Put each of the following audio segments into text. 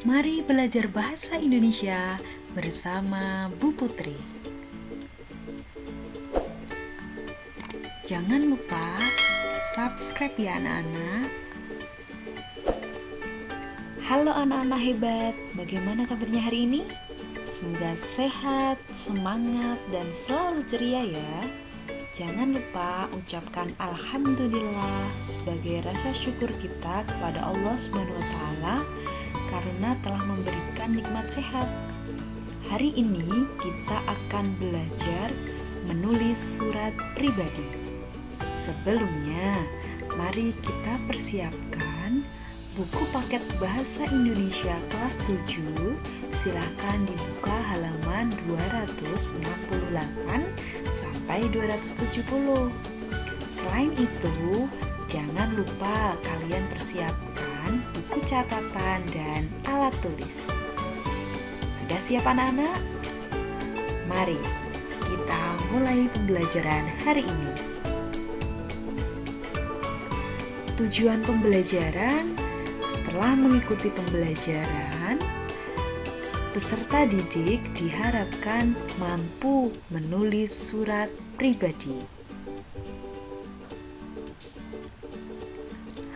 Mari belajar bahasa Indonesia bersama Bu Putri. Jangan lupa subscribe ya anak-anak. Halo anak-anak hebat, bagaimana kabarnya hari ini? Semoga sehat, semangat, dan selalu ceria ya. Jangan lupa ucapkan Alhamdulillah sebagai rasa syukur kita kepada Allah SWT karena telah memberikan nikmat sehat. Hari ini kita akan belajar menulis surat pribadi. Sebelumnya, mari kita persiapkan buku paket bahasa Indonesia kelas 7. Silahkan dibuka halaman 268 sampai 270. Selain itu, jangan lupa kalian persiapkan buku catatan dan alat tulis. Sudah siap anak-anak? Mari kita mulai pembelajaran hari ini. Tujuan pembelajaran: setelah mengikuti pembelajaran, peserta didik diharapkan mampu menulis surat pribadi.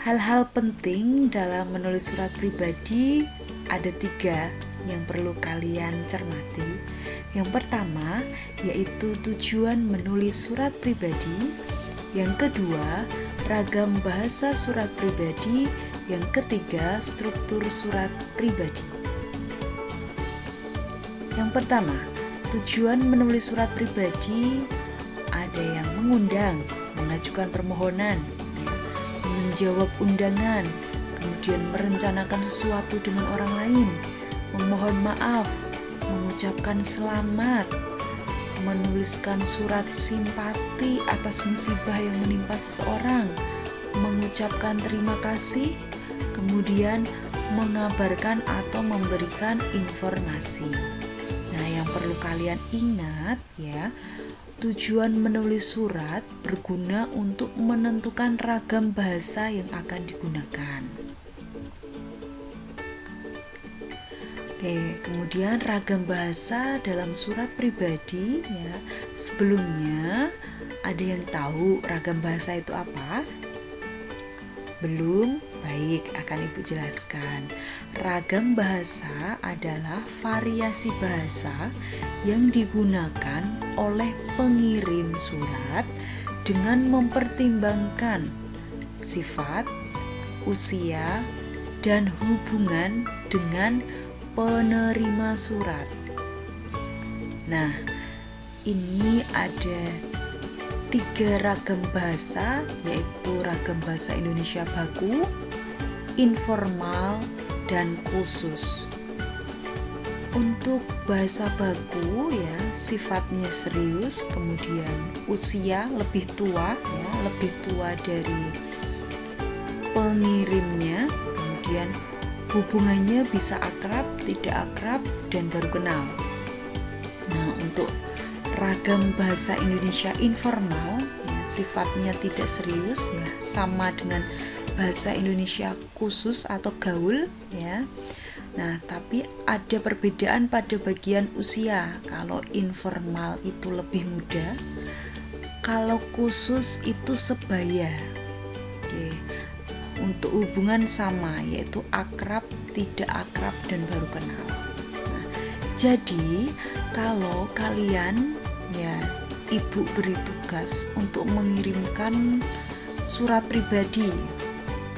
Hal-hal penting dalam menulis surat pribadi ada 3 yang perlu kalian cermati. Yang pertama yaitu tujuan menulis surat pribadi. Yang kedua, ragam bahasa surat pribadi. Yang ketiga, struktur surat pribadi. Yang pertama, tujuan menulis surat pribadi ada yang mengundang, mengajukan permohonan, menjawab undangan, kemudian merencanakan sesuatu dengan orang lain, memohon maaf, mengucapkan selamat, menuliskan surat simpati atas musibah yang menimpa seseorang, mengucapkan terima kasih, kemudian mengabarkan atau memberikan informasi. Nah, yang perlu kalian ingat ya, tujuan menulis surat berguna untuk menentukan ragam bahasa yang akan digunakan. Oke, kemudian ragam bahasa dalam surat pribadi ya. Sebelumnya ada yang tahu ragam bahasa itu apa? Belum? Baik, akan Ibu jelaskan. Ragam bahasa adalah variasi bahasa yang digunakan oleh pengirim surat dengan mempertimbangkan sifat, usia, dan hubungan dengan penerima surat. Nah, ini ada 3 ragam bahasa, yaitu ragam bahasa Indonesia baku, informal, dan khusus. Untuk bahasa baku ya, sifatnya serius, kemudian usia lebih tua ya, lebih tua dari pengirimnya, kemudian hubungannya bisa akrab, tidak akrab, dan baru kenal. Nah, untuk ragam bahasa Indonesia informal ya, sifatnya tidak serius ya, sama dengan bahasa Indonesia khusus atau gaul ya. Nah, tapi ada perbedaan pada bagian usia. Kalau informal itu lebih muda, kalau khusus itu sebaya. Oke. Untuk hubungan sama, yaitu akrab, tidak akrab, dan baru kenal. Nah, jadi kalau kalian ya, Ibu beri tugas untuk mengirimkan surat pribadi,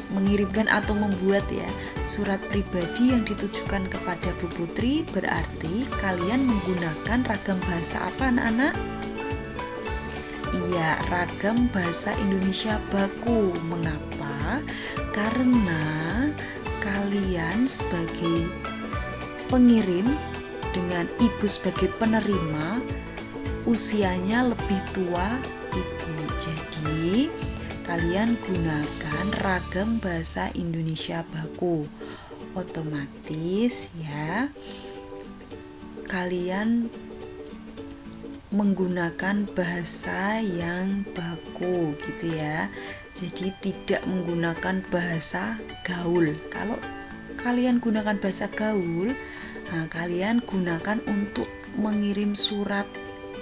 mengirimkan atau membuat ya surat pribadi yang ditujukan kepada Bu Putri, berarti kalian menggunakan ragam bahasa apa anak-anak? Iya, ragam bahasa Indonesia baku. Mengapa? Karena kalian sebagai pengirim dengan Ibu sebagai penerima, usianya lebih tua Ibu. Jadi kalian gunakan ragam bahasa Indonesia baku. Otomatis ya, kalian menggunakan bahasa yang baku gitu ya. Jadi tidak menggunakan bahasa gaul. Kalau kalian gunakan bahasa gaul, kalian gunakan untuk mengirim surat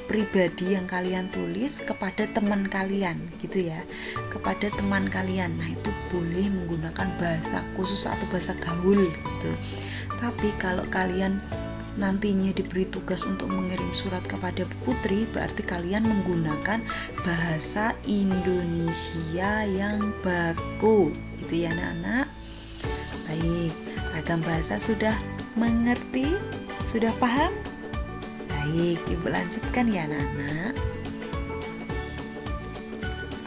pribadi yang kalian tulis kepada teman kalian gitu ya, kepada teman kalian. Nah, itu boleh menggunakan bahasa khusus atau bahasa gaul gitu. Tapi kalau kalian nantinya diberi tugas untuk mengirim surat kepada putri, berarti kalian menggunakan bahasa Indonesia yang baku gitu ya anak-anak. Baik, ragam bahasa sudah mengerti? Sudah paham? Baik, Ibu lanjutkan ya anak-anak.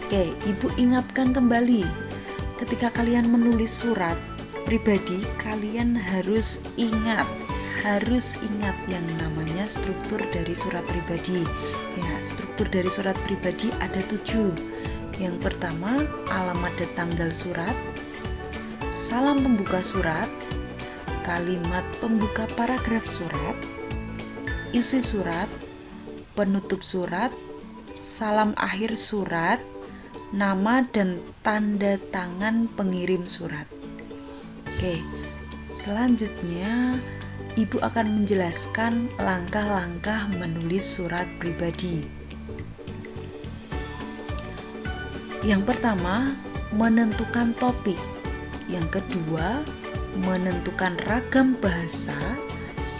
Oke, Ibu ingatkan kembali, ketika kalian menulis surat pribadi, kalian harus ingat yang namanya struktur dari surat pribadi. Ya, struktur dari surat pribadi ada 7. Yang pertama, alamat dan tanggal surat, salam pembuka surat, kalimat pembuka paragraf surat, isi surat, penutup surat, salam akhir surat, nama dan tanda tangan pengirim surat. Oke, selanjutnya Ibu akan menjelaskan langkah-langkah menulis surat pribadi. Yang pertama, menentukan topik. Yang kedua, menentukan ragam bahasa.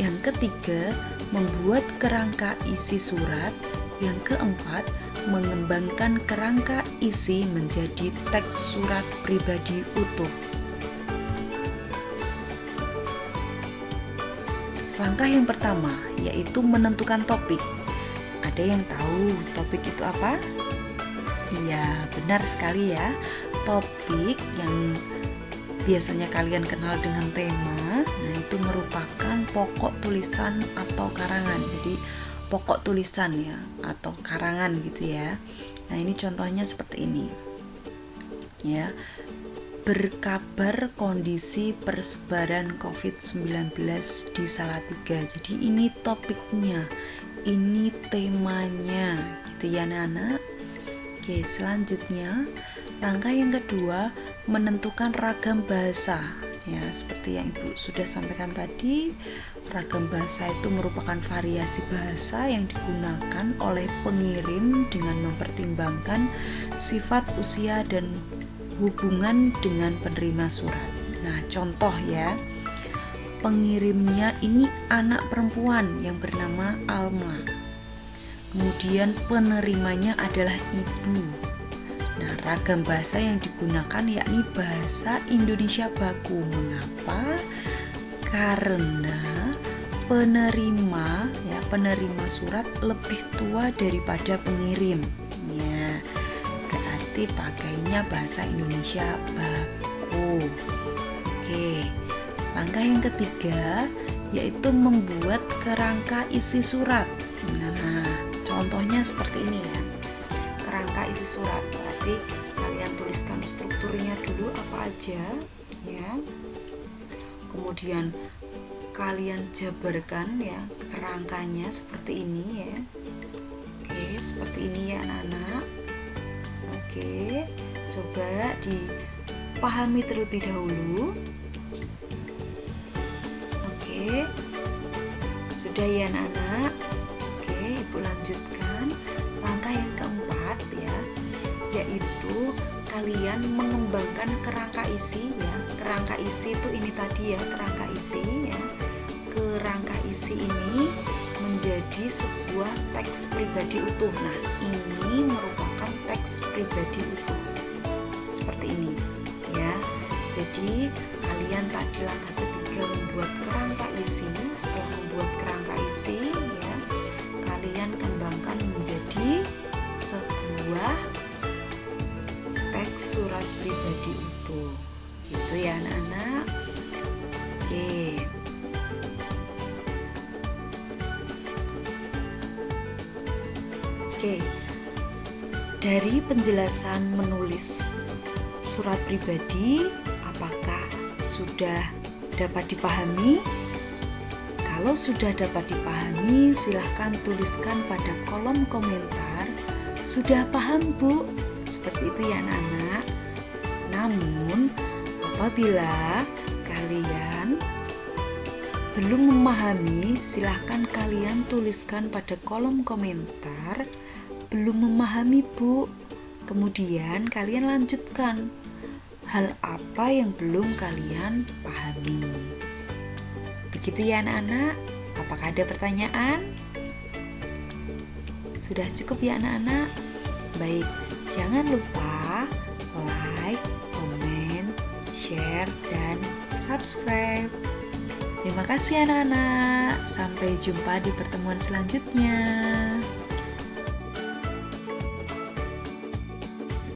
Yang ketiga, membuat kerangka isi surat. Yang keempat, mengembangkan kerangka isi menjadi teks surat pribadi utuh. Langkah yang pertama yaitu menentukan topik. Ada yang tahu topik itu apa? Iya, benar sekali ya. Topik yang biasanya kalian kenal dengan tema, nah itu merupakan pokok tulisan atau karangan. Jadi pokok tulisan ya atau karangan gitu ya. Nah, ini contohnya seperti ini. Ya. Berkabar kondisi persebaran COVID-19 di Salatiga. Jadi ini topiknya, ini temanya gitu ya anak-anak. Oke, selanjutnya langkah yang kedua, menentukan ragam bahasa. Ya, seperti yang Ibu sudah sampaikan tadi, ragam bahasa itu merupakan variasi bahasa yang digunakan oleh pengirim dengan mempertimbangkan sifat, usia, dan hubungan dengan penerima surat. Nah, contoh ya, pengirimnya ini anak perempuan yang bernama Alma. Kemudian penerimanya adalah ibu. Nah, ragam bahasa yang digunakan yakni bahasa Indonesia baku. Mengapa? Karena penerima surat lebih tua daripada pengirim. Ya, berarti pakainya bahasa Indonesia baku. Oke. Langkah yang ketiga yaitu membuat kerangka isi surat. Nah, contohnya seperti ini ya. Kerangka isi surat berarti kalian tuliskan strukturnya dulu apa aja ya. Kemudian kalian jabarkan ya kerangkanya seperti ini ya. Oke, seperti ini ya anak-anak. Oke, coba dipahami terlebih dahulu. Oke, sudah ya anak-anak. Oke, Ibu lanjutkan. Langkah yang keempat ya, yaitu kalian mengembangkan kerangka isi ya. Kerangka isi itu ini tadi ya, kerangka isi ya. Kerangka isi ini menjadi sebuah teks pribadi utuh. Nah, ini merupakan teks pribadi utuh seperti ini ya. Jadi kalian tadi langkah ketiga membuat kerangka isi. Setelah membuat kerangka isi ya, kalian kembangkan menjadi sebuah teks surat pribadi utuh gitu ya anak-anak. Oke, dari penjelasan menulis surat pribadi, apakah sudah dapat dipahami? Kalau sudah dapat dipahami, silahkan tuliskan pada kolom komentar, sudah paham Bu? Seperti itu ya anak-anak. Namun, apabila kalian belum memahami, silahkan kalian tuliskan pada kolom komentar. Belum memahami, Bu. Kemudian kalian lanjutkan. Hal apa yang belum kalian pahami? Begitu ya anak-anak. Apakah ada pertanyaan? Sudah cukup ya anak-anak? Baik, jangan lupa like, komen, share, dan subscribe. Terima kasih anak-anak. Sampai jumpa di pertemuan selanjutnya.